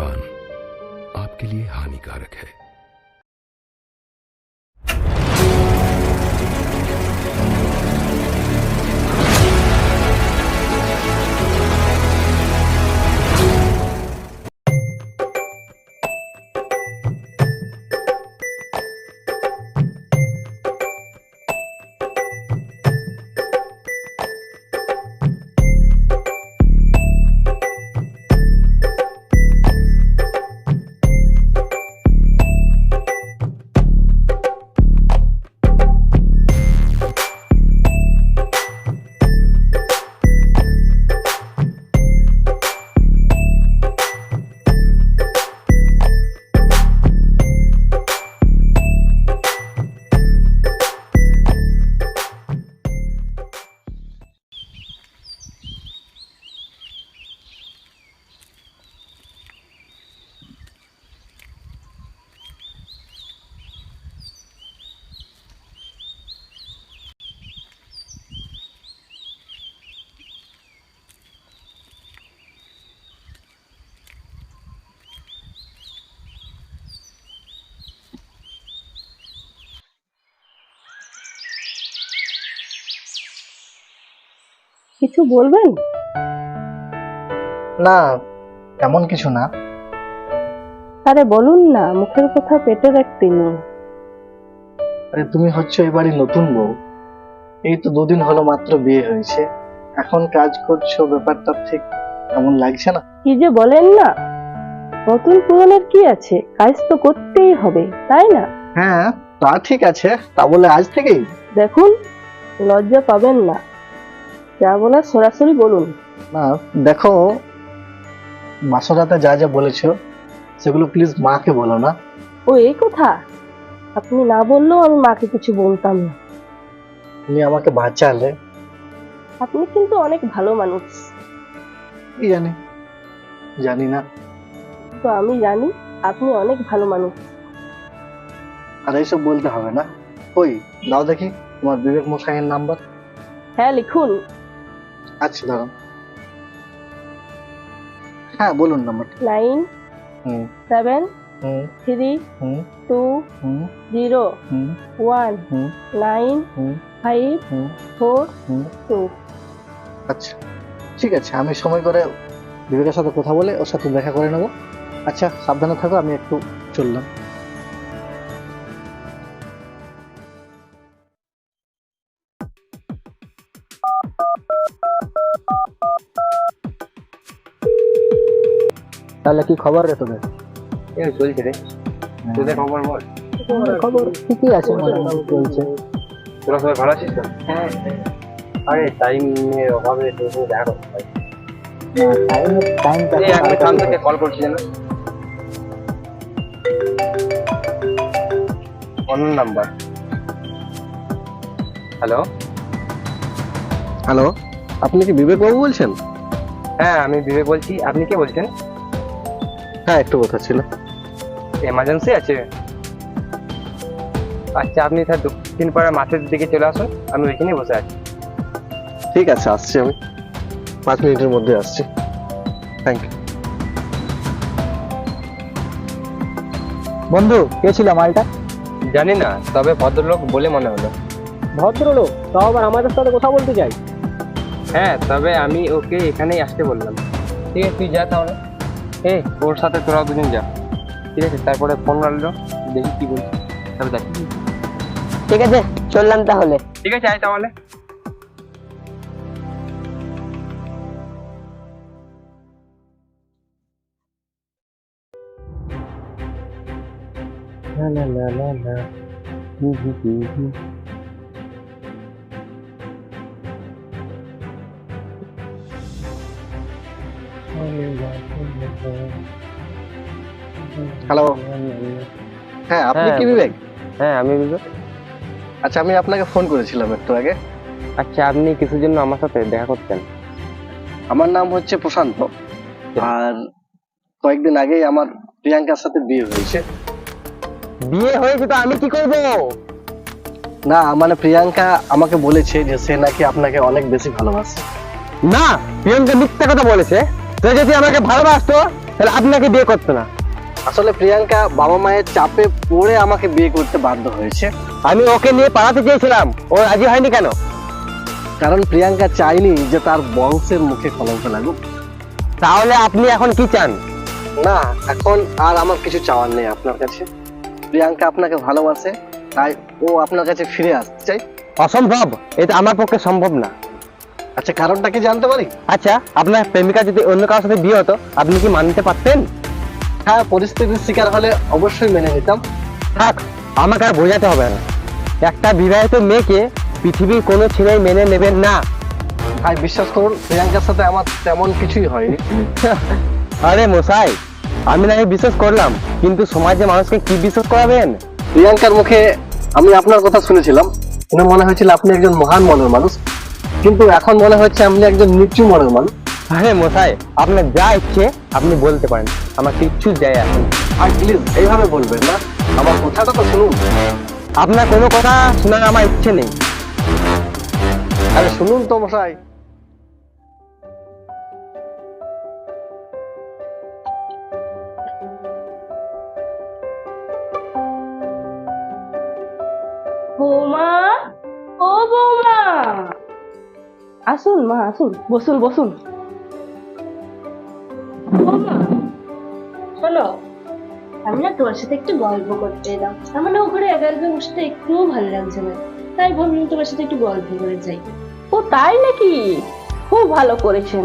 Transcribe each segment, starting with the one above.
स्तनपान आपके लिए हानिकारक है। কিছু বলবেন? না, তেমন কিছু না। আরে বলুন না, মুখের কথা পেটের একটি নেই। আরে তুমি হচ্ছে এবারে নতুন বউ, এই তো দুদিন হলো মাত্র বিয়ে হয়েছে, এখন কাজ করছো, ব্যাপারটা ঠিক কেমন লাগছে না? কি যে বলেন না, নতুন পুরনের কি আছে, কাজ তো করতেই হবে, তাই না? হ্যাঁ, তা ঠিক আছে, তা বলে আজ থেকেই? দেখুন, লজ্জা পাবেন না, যা বলার সরাসরি বলুন। না দেখো, বাসরাতে যা যা বলেছো সেগুলো প্লিজ মাকে বলো না। ও এই কথা, আপনি না বললেও আমি মাকে কিছু বলতাম না। তুমি আমাকে বাঁচালে। আপনি কিন্তু অনেক ভালো মানুষ। কি জানি, জানি না। তো আমি জানি আপনি অনেক ভালো মানুষ। আর এইসব বলতে হবে না। ওই দাও দেখি তোমার বিবেক মশাইয়ের নাম্বার। হ্যাঁ লিখুন। আচ্ছা দাঁড়ান, হ্যাঁ বলুন নাম্বার। 9 হুম 7 হুম 3 হুম 2 হুম 0 হুম 1 হুম 9 হুম 5 হুম 4 হুম 2। আচ্ছা ঠিক আছে, আমি সময় করে বিবেকের সাথে কথা বলে ওর সাথে দেখা করে নেবো। আচ্ছা সাবধানে থাকো, আমি একটু চললাম। তাহলে কি খবর রে তোদের? এই চলছে রে, তোদের খবর বল। খবর ঠিকই আছে, মোটামুটি চলছে। তোরা সবাই ভালো আছিস তো? হ্যাঁ আরে টাইমের অভাবে তোর সাথে দেখা করতে পারি। টাইমটা এই আমি কাল থেকে কল করছি না, অন্য নাম্বার। হ্যালো হ্যালো, আপনি কি বিবেক বাবু বলছেন? হ্যাঁ আমি বিবেক বলছি, আপনি কে বলছেন? হ্যাঁ একটু কথা ছিল। এমার্জেন্সি আছে? আচ্ছা আপনি স্যার দক্ষিণ পাড়ার মাঠের দিকে চলে আসুন, আমি ওইখানেই বসে আছি। ঠিক আছে, আসছি আমি 5 মিনিটের মধ্যে আসছি। Thank you. বন্ধু কে ছিল মালটা? জানি না, তবে ভদ্রলোক বলে মনে হলো। ভদ্রলোক, তাও আবার আমাদের সাথে কথা বলতে চাই? হ্যাঁ তবে আমি ওকে এখানেই আসতে বললাম। ঠিক আছে তুই যা তাহলে, এই ওর সাথে তোরা দুজন যা। ঠিক আছে, তারপরে ফোন রাখলো, দেখি কি বলছি, তবে দেখ। ঠিক আছে চললাম তাহলে। ঠিক আছে আয় তাহলে। লা লা লা লা লা। হু হু হু হু। হ্যালো, হ্যাঁ আপনি হ্যাঁ, কি বিবেক? হ্যাঁ আমি বিবেক। আচ্ছা আমি আপনাকে ফোন করেছিলাম একটু আগে। আচ্ছা আপনি কিছুর জন্য আমার সাথে দেখা করতেন? আমার নাম হচ্ছে প্রশান্ত, আর কয়েকদিন আগেই আমার প্রিয়াঙ্কার সাথে বিয়ে হয়েছে। বিয়ে হয়েছে তো আমি কি করব? না মানে প্রিয়াঙ্কা আমাকে বলেছে যে সে নাকি আপনাকে অনেক বেশি ভালোবাসে। না, প্রিয়াঙ্কা মিথ্যা কথা বলেছে। সে যদি আমাকে ভালোবাসতো তাহলে আপনাকে বিয়ে করতো না। আসলে প্রিয়াঙ্কা বাবা মায়ের চাপে পড়ে আমাকে বিয়ে করতে বাধ্য হয়েছে। আমি ওকে নিয়ে পালাতে চেয়েছিলাম, ও রাজি হয়নি কেন? কারণ প্রিয়াঙ্কা চায়নি যে তার বংশের মুখে কলঙ্ক লাগুক। তাহলে আপনি এখন কি চান? না, এখন আর আমার কিছু চাওয়ার নেই আপনার কাছে। প্রিয়াঙ্কা আপনাকে ভালোবাসে, তাই ও আপনার কাছে ফিরে আসতে চাই। অসম্ভব, এটা আমার পক্ষে সম্ভব না। আচ্ছা, কারণটা কি জানতে পারি? আচ্ছা, আপনার প্রেমিকা যদি অন্য কারোর সাথে বিয়ে হতো, আপনি কি মানতে পারতেন? হ্যাঁ, পরিস্থিতির শিকার হলে অবশ্যই মেনে নিতাম। থাক, আমাকে আর বোঝাতে হবে না। একটা বিবাহিত মেয়েকে পৃথিবীর কোনো ছেলেই মেনে নেবেন না। ভাই বিশ্বাস করুন, প্রিয়াঙ্কার সাথে আমার তেমন কিছুই হয়নি। আরে মশাই, আমি না বিশ্বাস করলাম, কিন্তু সমাজে মানুষকে কি বিশ্বাস করাবেন? প্রিয়াঙ্কার মুখে আমি আপনার কথা শুনেছিলাম, শুনে মনে হয়েছিল আপনি একজন মহান মনের মানুষ, কিন্তু এখন মনে হচ্ছে আপনি একজন নিচু মনের মানুষ। আরে মশাই, আপনার যা ইচ্ছে আপনি বলতে পারেন, আমার কিচ্ছু যায় আসে না। আর প্লিজ এইভাবে বলবেন না, আমার কথাটা তো শুনুন। আপনার কোনো কথা শোনার আমার ইচ্ছে নেই। আরে শুনুন তো মশাই। বৌমা, ও বৌমা, আসুন মা, আসুন, বসুন বসুন। বৌমা, শোনো, আমি না তোমার সাথে একটু গল্প করতে এলাম। আমার না ওখানে একা একা বসতে একটুও ভালো লাগছে না, তাই ভাবলাম তোমার সাথে একটু গল্প করে যাই। ও তাই নাকি? খুব ভালো করেছেন।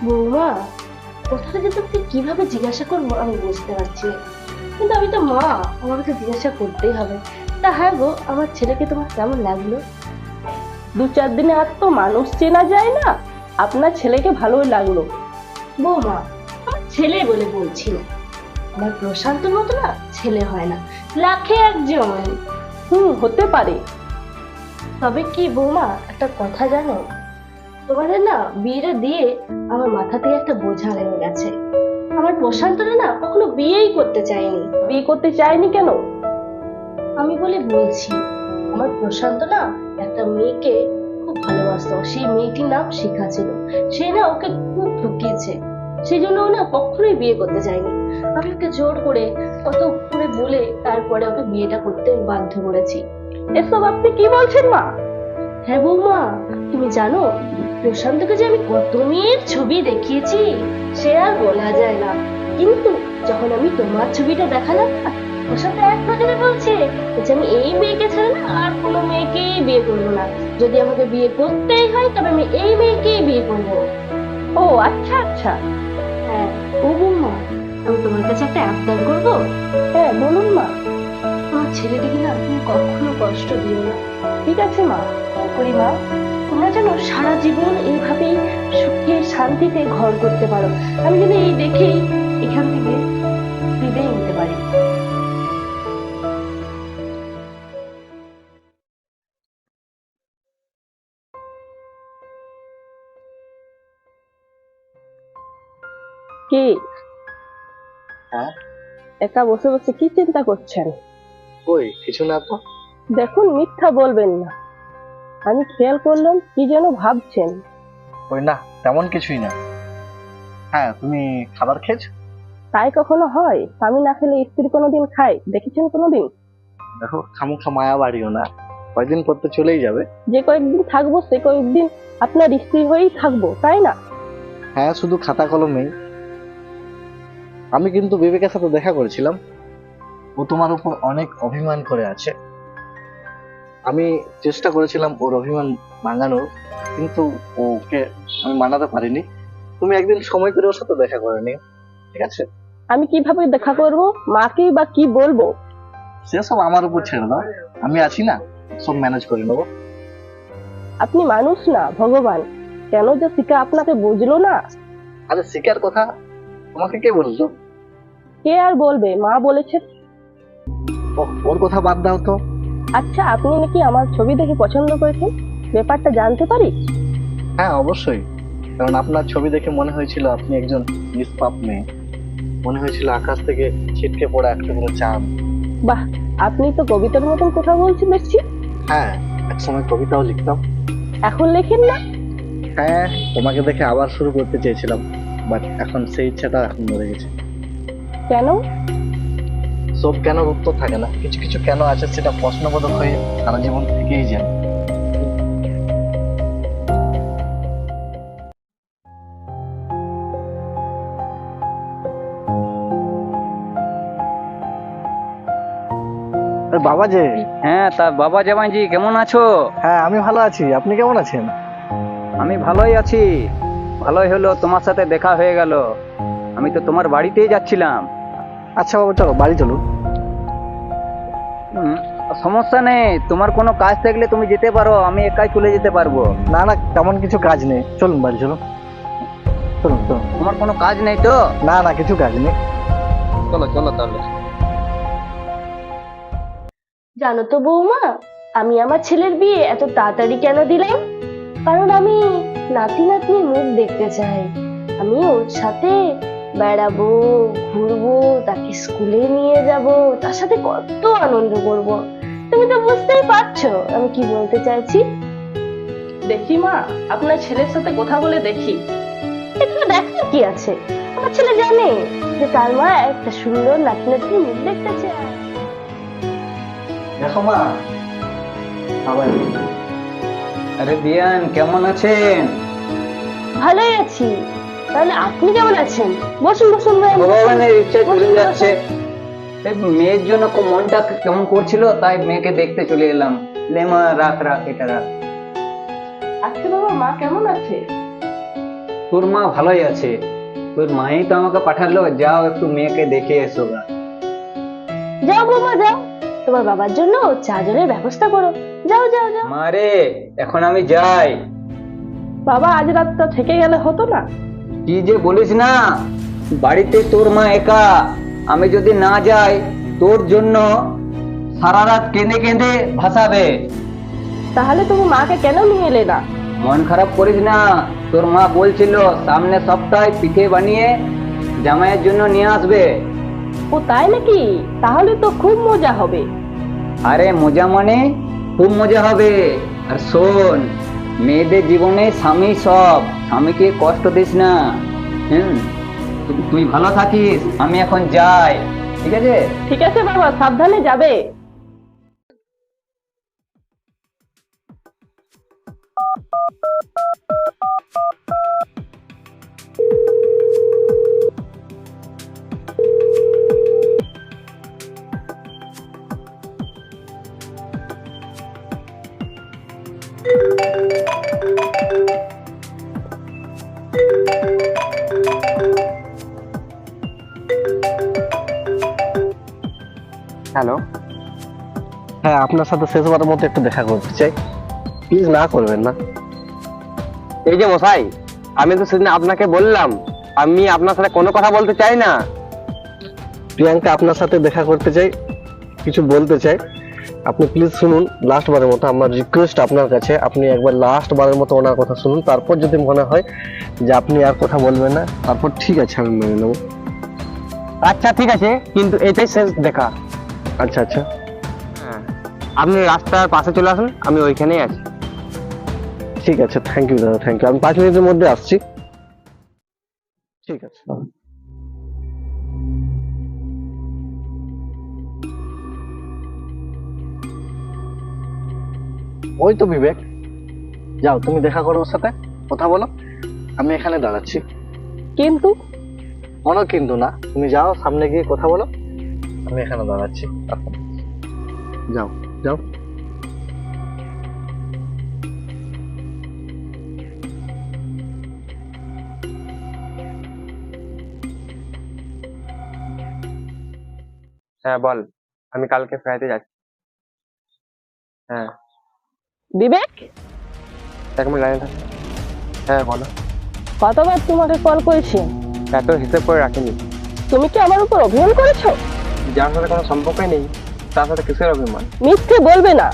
বৌমা, কথাটা যে তোমাকে কিভাবে জিজ্ঞাসা করবো আমি বুঝতে পারছি না, কিন্তু আমি তো মা, আমাকে তো জিজ্ঞাসা করতেই হবে। তা হ্যাঁ গো, আমার ছেলেকে তোমার কেমন লাগলো? 2-4 দিনে আর তো মানুষ চেনা যায় না। আপনার ছেলেকে ভালোই লাগলো। বৌমা, আমার ছেলে বলে বলছি না, আমার প্রশান্তর মতো না ছেলে হয় না, লাখে একজন। হতে পারে। তবে কি বৌমা, একটা কথা জানো, তোমাদের না বিয়েটা দিয়ে আমার মাথা থেকে একটা বোঝা নেমে গেছে। আমার প্রশান্তরা না কখনো বিয়েই করতে চায়নি। বিয়ে করতে চায়নি কেন? আমি বলে বলছি, আমার প্রশান্ত না একটা মেয়েকে খুব ভালোবাসতো, সেই মেয়েটির নাম শিখা ছিল। সে না ওকে খুব ঠকিয়েছে, সেই জন্য ও না কখনোই বিয়ে করতে চায়নি। আমি ওকে জোর করে কত করে বলে তারপরে ওকে বিয়েটা করতে বাধ্য করেছি। এসব আপনি কি বলছেন মা? হ্যাঁ বৌমা, তুমি জানো প্রশান্তকে যে আমি কত মেয়ের ছবি দেখিয়েছি সে আর বলা যায় না, কিন্তু যখন আমি তোমার ছবিটা দেখালাম না, প্রশান্ত এক নজরে বলছে যে আমি এই মেয়েকে ছাড়া না আর কোনো মেয়েকেই বিয়ে করবো না, যদি আমাকে বিয়ে করতেই হয় তবে আমি এই মেয়েকেই বিয়ে করবো। ও আচ্ছা আচ্ছা। হ্যাঁ ও বৌমা, আমি তোমার কাছে একটা আবদার করবো। হ্যাঁ বলুন মা। আমার ছেলেটিকে না তুমি কখনো কষ্ট দিও না। ঠিক আছে মা। করি মা, তোমরা যেন সারা জীবন এইভাবেই সুখে শান্তিতে ঘর করতে পারো। আমি যেন এই দেখেই এখান থেকে বিদায় নিতে পারি। কি হ্যাঁ, একা বসে বসে কি চিন্তা করছেন? ওই কিছু না তো। দেখুন, মিথ্যা বলবেন না। আমি খেয়াল করলাম কি যেন ভাবছেন। ওই না, তেমন কিছুই না। হ্যাঁ, তুমি খাবার খেয়েছো? তাই কখনো হয়? স্বামী না খেলে স্ত্রী কোনোদিন খায়? দেখেছেন কোনোদিন? দেখো, খামোখা মায়া বাড়িও না, কয়দিন পর তো চলেই যাবে। যে কয়েকদিন থাকবো সে কয়েকদিন আপনার স্ত্রী হয়েই থাকবো, তাই না? হ্যাঁ, শুধু খাতা কলমেই। আমি কিন্তু বিবেকের সাথে দেখা করেছিলাম, ও তোমার উপর অনেক অভিমান করে আছে। আমি চেষ্টা করেছিলাম ওর অভিমান ভাঙানোর, কিন্তু ওকে আমি মানাতে পারিনি। তুমি একদিন সময় করে ওর সাথে দেখা করে নিও, ঠিক আছে? আমি কিভাবে দেখা করব? মাকেই বা কি বলবো? সেসব আমার উপর ছেড়ে দাও, আমি আছি না, সব ম্যানেজ করে নেবো। আপনি মানুষ না ভগবান, কেন যে শিখা আপনাকে বুঝলো না? আরে শিকার কথা তোমাকে কে বললো? কে আর বলবে? মা বলেছে। ওর কথা বাদ দাও তো। আচ্ছা, আপনি নাকি আমার ছবি দেখে পছন্দ করেছেন, ব্যাপারটা জানতে পারি? হ্যাঁ অবশ্যই, কারণ আপনার ছবি দেখে মনে হয়েছিল আপনি একজন নিষ্পাপ মেয়ে, মনে হয়েছিল আকাশ থেকে ছিটকে পড়া একটা কোনো চাঁদ। বাহ, আপনি তো কবিতার মতন কথা বলছেন দেখছি। হ্যাঁ, একসময় কবিতাও লিখতাম। এখন লেখেন না? হ্যাঁ, তোমাকে দেখে আবার শুরু করতে চেয়েছিলাম, বাট এখন সেই ইচ্ছাটা এখন মরে গেছে। কেন? সব কেন উত্তর থাকে না, কিছু কিছু কেন আছে সেটা প্রশ্নবোধক হয়ে সারা জীবন থেকেই যায়। বাবা যে, হ্যাঁ, তা বাবা জামাইজি কেমন আছো? হ্যাঁ আমি ভালো আছি, আপনি কেমন আছেন? আমি ভালোই আছি। ভালোই হলো তোমার সাথে দেখা হয়ে গেল। আমি তো তোমার বাড়িতেই যাচ্ছিলাম। আচ্ছা বাবা চলো বাড়ি চলুন। সমস্যা নেই, তোমার কোনো কাজ থাকলে তুমি যেতে পারো, আমি একাই চলে যেতে পারবো। না না তেমন কিছু কাজ নেই, চলুন বাড়ি চলুন। চলুন চলুন। তোমার কোনো কাজ নেই তো? না না কিছু কাজ নেই। চলো চলো তাহলে। জানো তো বৌমা, আমি আমার ছেলের বিয়ে এত তাড়াতাড়ি কেন দিলাম? কারণ আমি নাতি নাতনির মুখ দেখতে চাই। আমি ওর সাথে বেড়াবো, ঘুরবো, তাকে স্কুলে নিয়ে যাব, তার সাথে কত আনন্দ করব। তুমি তো বুঝতেই পারছো আমি কি বলতে চাইছি। দেখি মা, আপনার ছেলের সাথে কথা বলে দেখি। এখানে দেখার কি আছে? আমার ছেলে জানে যে তার মা একটা সুন্দর নাতি নাতনির মুখ দেখতে চায়। দেখো মা, সবাই আরে বিয়ান কেমন আছেন? ভালোই আছি। তাহলে আপনি কেমন আছেন? বসুন বসুন ভাই। ভগবানের ইচ্ছা চলে যাচ্ছে। এই মেয়ের জন্য মনটা কেমন করছিল, তাই মেয়েকে দেখতে চলে এলাম। লে মা, রাখ রাখ এটা রাখ। আচ্ছা বাবা, মা কেমন আছে? তোর মা ভালোই আছে। তোর মাই তো আমাকে পাঠালো, যাও একটু মেয়েকে দেখে এসো গা। যাও বাবা যাও, তোমার বাবার জন্য চা জলের ব্যবস্থা করো। যাও যাও যাও। মারে, এখন আমি যাই। বাবা আজ রাতটা থেকে গেলে হতো না? কি যে বলিস না, বাড়িতে তোর মা একা। আমি যদি না যাই, তোর জন্য সারা রাত কেঁদে কেঁদে ভাসাবে। তাহলে তুমি মাকে কেন নিয়ে এলে না? মন খারাপ করিস না, তোর মা বলছিল সামনে সপ্তাহে পিঠে বানিয়ে জামাইয়ের জন্য নিয়ে আসবে। ও তাই নাকি? তাহলে তো খুব মজা হবে। আরে মজা মানে খুব মজা হবে। আর শোন, মেয়েদের জীবনে স্বামী সব, স্বামীকে কষ্ট দিস না। তুই ভালো থাকিস, আমি এখন যাই, ঠিক আছে? ঠিক আছে বাবা, সাবধানে যাবে। হ্যালো, হ্যাঁ আপনার সাথে শেষবারের মতো একটু দেখা করতে চাই, প্লিজ না করবেন না। এই যে মশাই, আমি তো সেদিন আপনাকে বললাম আমি আপনার সাথে কোনো কথা বলতে চাই না। প্রিয়াঙ্কা আপনার সাথে দেখা করতে চাই, কিছু বলতে চাই। আপনি প্লিজ শুনুন, লাস্ট বারের মতো আমার রিকোয়েস্ট আপনার কাছে, আপনি একবার লাস্ট বারের মতো ওনার কথা শুনুন। তারপর যদি মনে হয় যে আপনি আর কথা বলবেন না, তারপর ঠিক আছে আমি মেনে নেবো। আচ্ছা ঠিক আছে, কিন্তু এটাই শেষ দেখা। আচ্ছা আচ্ছা হ্যাঁ, আপনি রাস্তার পাশে চলে আসুন, আমি ওইখানেই আছি। ঠিক আছে, থ্যাংক ইউ দাদা, থ্যাংক ইউ। আমি 5 মিনিটের মধ্যে আসছি। ঠিক আছে। ওই তো বিবেক, যাও তুমি দেখা করো ওর সাথে, কথা বলো। আমি এখানে দাঁড়াচ্ছি। কিন্তু কোনো কিন্তু না, তুমি যাও সামনে গিয়ে কথা বলো, আমি এখানে দাঁড়াচ্ছি। যাও যাও। হ্যাঁ বল, আমি কালকে ফ্লাইটে যাচ্ছি। হ্যাঁ, বিবেক, এক মিনিট লাইনে থাক। হ্যাঁ বলো। কতবার তোমাকে কল করেছি? এত হিসেব করে রাখিনি। তুমি কি আমার উপর অভিমান করেছো? যার সাথে কোনো সম্পর্কই নেই তার সাথে কিসের অভিমান? মিথ্যে বলবে না,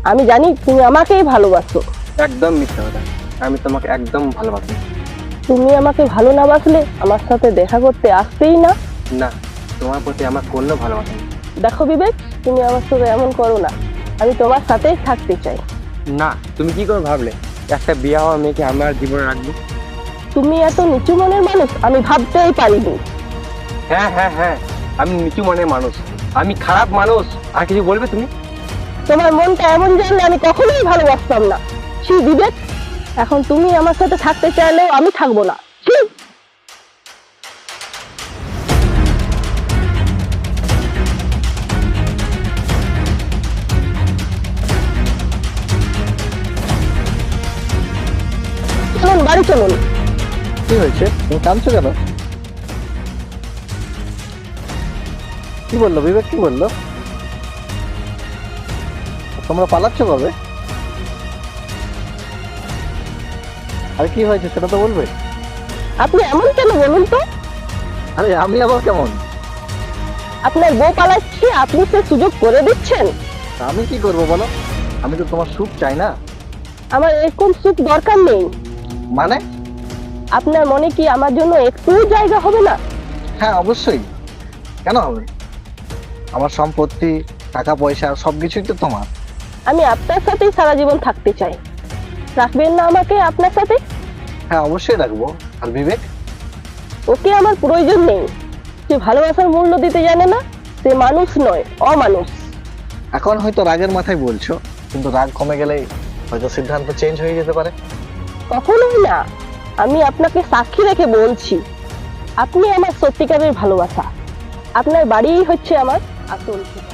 আমি জানি তুমি আমাকেই ভালোবাসো। একদম মিথ্যা কথা, আমি তোমাকে একদম ভালোবাসি তুমি আমাকে ভালো না বাসলে আমার সাথে দেখা করতে আসতেই না। না। তোমার প্রতি আমার কোনো ভালোবাসা নেই। দেখো বিবেক, তুমি আমার সাথে এমন করো না, আমি তোমার সাথেই থাকতে চাই। না, তুমি কি করে ভাবলে একটা বিয়ে হওয়া মেয়েকে আমার জীবনে রাখবো? তুমি এত নিচু মনের মানুষ আমি ভাবতেই পারিনি। হ্যাঁ হ্যাঁ হ্যাঁ, আমি নিচু মনের মানুষ, আমি খারাপ মানুষ। আর কিছু বলবে তুমি? তোমার মনটা এমন জানলে আমি কখনোই ভালোবাসতাম না। ছি বিবেক, এখন তুমি আমার সাথে থাকতে চাইলেও আমি থাকবো না। ছি। চলুন বাড়ি চলুন। কি হয়েছে, তুমি কাঁদছো কেন? কি বললো বিবেক, কি বললো? তোমরা পালাচ্ছ কবে? আর কি হয়েছে সেটা তো বলবে। আপনি এমন কেন বলুন তো? আরে আমি আবার কেমন? আপনার বউ পালাচ্ছে, আপনি সে সুযোগ করে দিচ্ছেন। তা আমি কি করবো বলো? আমি তো তোমার সুখ চাই না। আমার এরকম সুখ দরকার নেই। মানে? আপনার মনে কি আমার জন্য একটু জায়গা হবে না? হ্যাঁ অবশ্যই, কেন হবে? আমার সম্পত্তি, টাকা পয়সা সবকিছুই তো তোমার। আমি আপনার সাথেই সারা জীবন থাকতে চাই। রাখবেন না আমাকে আপনার সাথে? হ্যাঁ অবশ্যই রাখবো। আর বিবেক? ওকে আমার প্রয়োজন নেই। যে ভালোবাসার মূল্য দিতে জানে না সে মানুষ নয়, অমানুষ। এখন হয়তো রাগের মাথায় বলছো, কিন্তু রাগ কমে গেলেই হয়তো সিদ্ধান্ত চেঞ্জ হয়ে যেতে পারে। কখনোই না। আমি আপনাকে সাক্ষী রেখে বলছি, আপনি আমার সত্যিকারের ভালোবাসা। আপনার বাড়িই হচ্ছে আমার আসল ঠিকানা।